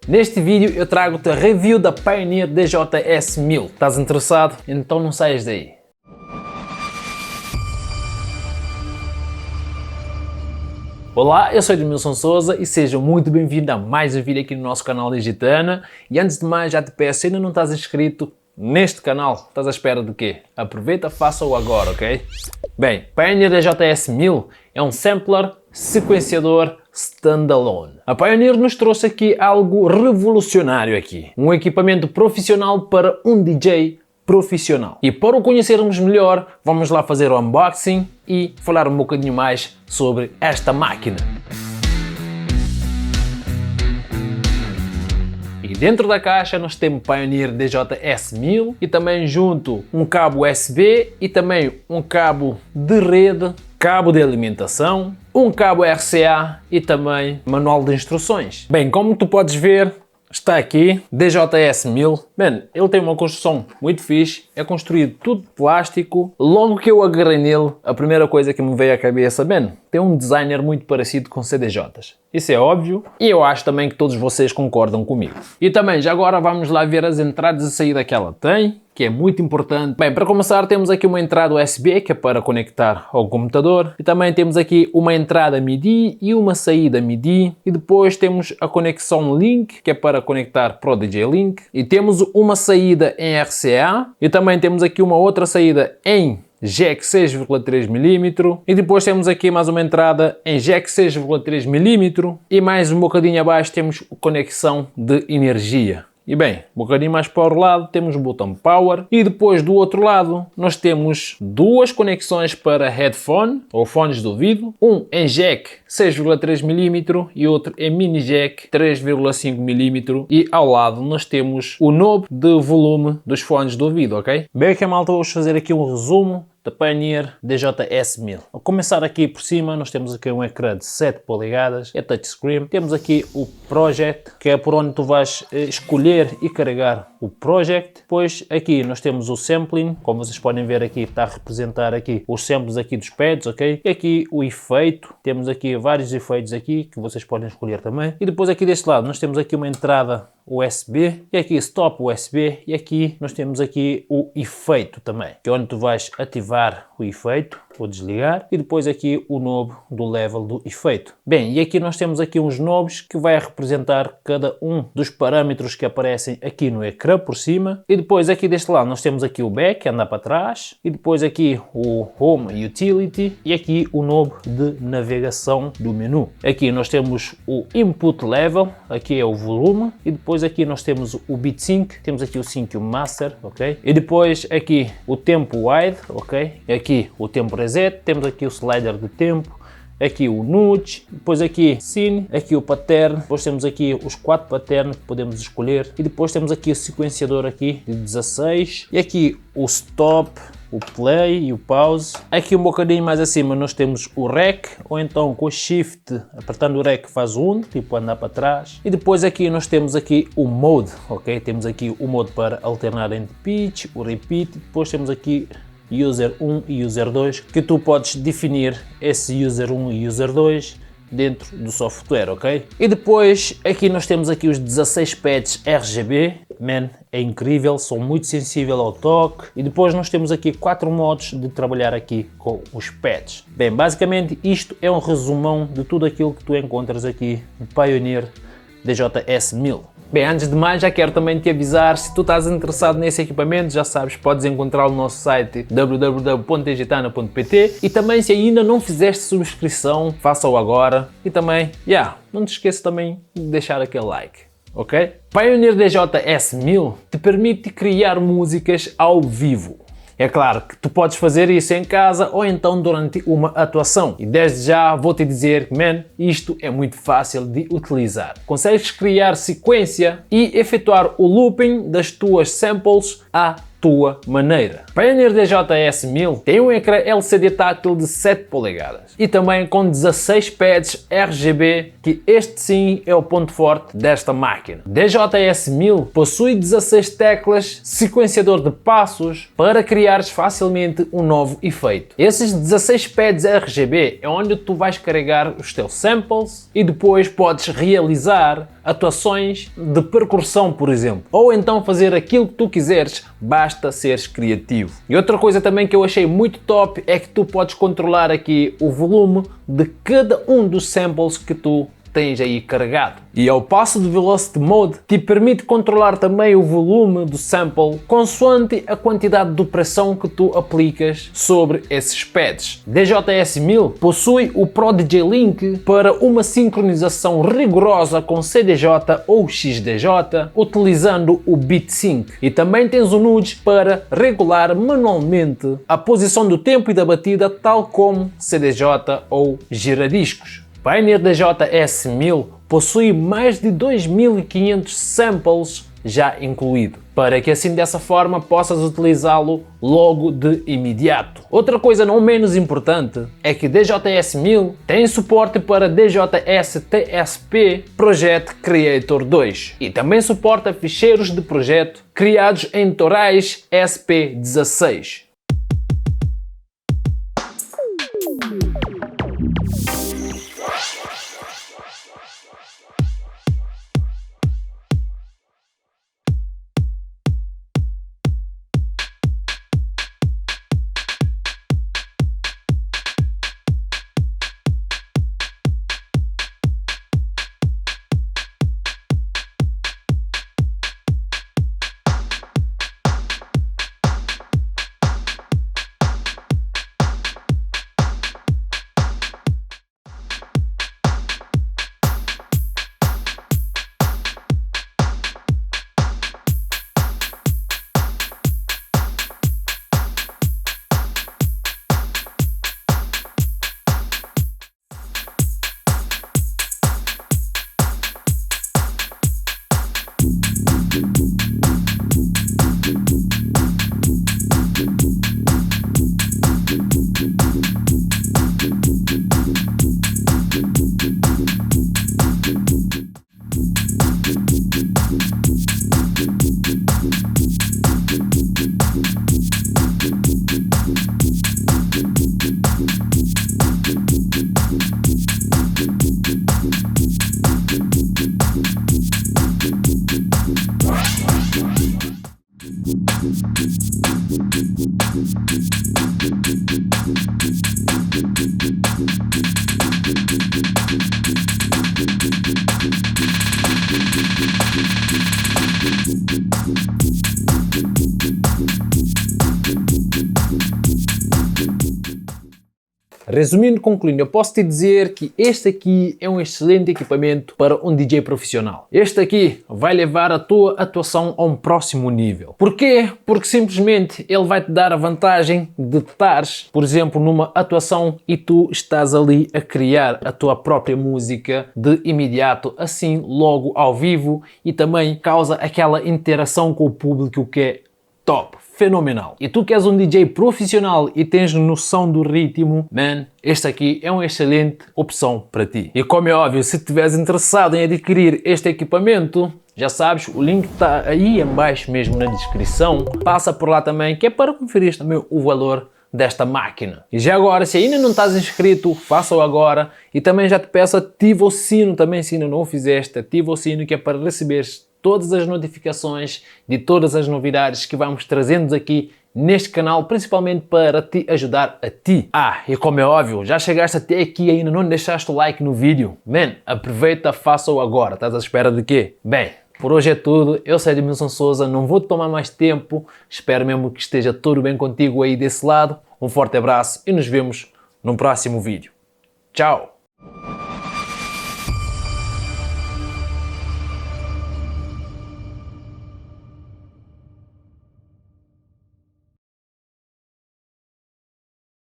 Neste vídeo eu trago-te a review da Pioneer DJS-1000. Estás interessado? Então não saias daí. Olá, eu sou Edmilson Souza e seja muito bem-vindo a mais um vídeo aqui no nosso canal Digitana. E antes de mais, já te peço, se ainda não estás inscrito neste canal, estás à espera de quê? Aproveita, faça-o agora, ok? Bem, Pioneer DJS-1000 é um sampler sequenciador standalone. A Pioneer nos trouxe aqui algo revolucionário aqui. Um equipamento profissional para um DJ profissional. E para o conhecermos melhor, vamos lá fazer o unboxing e falar um bocadinho mais sobre esta máquina. E dentro da caixa nós temos Pioneer DJS-1000 e também junto um cabo USB e também um cabo de rede, cabo de alimentação, um cabo RCA e também manual de instruções. Bem, como tu podes ver, está aqui, DJS-1000. Bem, ele tem uma construção muito fixe, é construído tudo de plástico. Logo que eu agarrei nele, a primeira coisa que me veio à cabeça, bem, tem um designer muito parecido com CDJs. Isso é óbvio e eu acho também que todos vocês concordam comigo. E também, já agora vamos lá ver as entradas e saída que ela tem, que é muito importante. Bem, para começar temos aqui uma entrada USB, que é para conectar ao computador. E também temos aqui uma entrada MIDI e uma saída MIDI. E depois temos a conexão Link, que é para conectar para o DJ Link. E temos uma saída em RCA. E também temos aqui uma outra saída em jack 6,3mm e depois temos aqui mais uma entrada em jack 6,3mm e mais um bocadinho abaixo temos conexão de energia. E bem, um bocadinho mais para o lado temos o botão Power e depois do outro lado nós temos duas conexões para headphone ou fones de ouvido, um em jack 6,3mm e outro em mini jack 3,5mm e ao lado nós temos o knob de volume dos fones de ouvido, ok? Bem, que malta, vamos fazer aqui um resumo da Pioneer DJS-1000. Ao começar aqui por cima, nós temos aqui um ecrã de 7 polegadas, é touchscreen. Temos aqui o Project, que é por onde tu vais escolher e carregar o Project. Depois aqui nós temos o Sampling, como vocês podem ver aqui, está a representar aqui os samples aqui dos pads, ok? E aqui o efeito, temos aqui vários efeitos aqui, que vocês podem escolher também. E depois aqui deste lado nós temos aqui uma entrada USB e aqui stop USB e aqui nós temos aqui o efeito também, que é onde tu vais ativar o efeito ou desligar e depois aqui o knob do level do efeito. Bem, e aqui nós temos aqui uns knobs que vai representar cada um dos parâmetros que aparecem aqui no ecrã por cima e depois aqui deste lado nós temos aqui o back, que anda para trás e depois aqui o home utility e aqui o knob de navegação do menu. Aqui nós temos o input level, aqui é o volume e depois aqui nós temos o beat sync, temos aqui o sync e o master, ok? E depois aqui o tempo wide, ok? E aqui o tempo reset, temos aqui o slider de tempo, aqui o nudge, depois aqui scene, aqui o pattern, depois temos aqui os 4 patterns que podemos escolher e depois temos aqui o sequenciador aqui de 16 e aqui o stop, o play e o pause. Aqui um bocadinho mais acima nós temos o rec, ou então com o shift, apertando o rec faz um, tipo andar para trás. E depois aqui nós temos aqui o mode, ok? Temos aqui o mode para alternar entre pitch, o repeat, depois temos aqui user 1 e user 2, que tu podes definir esse user 1 e user 2 dentro do software, ok? E depois aqui nós temos aqui os 16 pads RGB, man, é incrível, são muito sensível ao toque. E depois nós temos aqui 4 modos de trabalhar aqui com os pads. Bem, basicamente isto é um resumão de tudo aquilo que tu encontras aqui no Pioneer DJS-1000. Bem, antes de mais já quero também te avisar, se tu estás interessado nesse equipamento, já sabes, podes encontrar no nosso site www.digitana.pt e também se ainda não fizeste subscrição, faça-o agora e também, não te esqueça também de deixar aquele like, ok? Pioneer DJS-1000 te permite criar músicas ao vivo. É claro que tu podes fazer isso em casa ou então durante uma atuação. E desde já vou te dizer que, isto é muito fácil de utilizar. Consegues criar sequência e efetuar o looping das tuas samples a tua maneira. Pioneer DJ-S1000 tem um ecrã LCD tátil de 7 polegadas e também com 16 pads RGB, que este sim é o ponto forte desta máquina. DJ-S1000 possui 16 teclas, sequenciador de passos para criares facilmente um novo efeito. Esses 16 pads RGB é onde tu vais carregar os teus samples e depois podes realizar atuações de percussão, por exemplo, ou então fazer aquilo que tu quiseres, basta seres criativo. E outra coisa também que eu achei muito top é que tu podes controlar aqui o volume de cada um dos samples que tu tens aí carregado. E ao passo do Velocity Mode te permite controlar também o volume do sample consoante a quantidade de pressão que tu aplicas sobre esses pads. DJ-S1000 possui o Pro DJ Link para uma sincronização rigorosa com CDJ ou XDJ utilizando o BeatSync, e também tens o Nudge para regular manualmente a posição do tempo e da batida, tal como CDJ ou giradiscos. Pioneer DJ-S1000 possui mais de 2500 samples já incluído, para que assim dessa forma possas utilizá-lo logo de imediato. Outra coisa não menos importante é que DJ-S1000 tem suporte para DJS-TSP Project Creator 2 e também suporta ficheiros de projeto criados em Torais SP16. Resumindo, concluindo, eu posso te dizer que este aqui é um excelente equipamento para um DJ profissional. Este aqui vai levar a tua atuação a um próximo nível. Porquê? Porque simplesmente ele vai te dar a vantagem de estares, por exemplo, numa atuação e tu estás ali a criar a tua própria música de imediato, assim, logo ao vivo, e também causa aquela interação com o público que é top, fenomenal. E tu que és um DJ profissional e tens noção do ritmo, man, este aqui é uma excelente opção para ti. E como é óbvio, se estiveres interessado em adquirir este equipamento, já sabes, o link está aí em baixo mesmo na descrição. Passa por lá também, que é para conferir também o valor desta máquina. E já agora, se ainda não estás inscrito, faça-o agora. E também já te peço, ativa o sino também, se ainda não o fizeste, ativa o sino, que é para receberes todas as notificações de todas as novidades que vamos trazendo aqui neste canal, principalmente para te ajudar a ti. E como é óbvio, já chegaste até aqui e ainda não deixaste o like no vídeo? Man, aproveita, faça-o agora. Estás à espera de quê? Bem, por hoje é tudo. Eu sou Edmilson Souza, não vou tomar mais tempo. Espero mesmo que esteja tudo bem contigo aí desse lado. Um forte abraço e nos vemos no próximo vídeo. Tchau!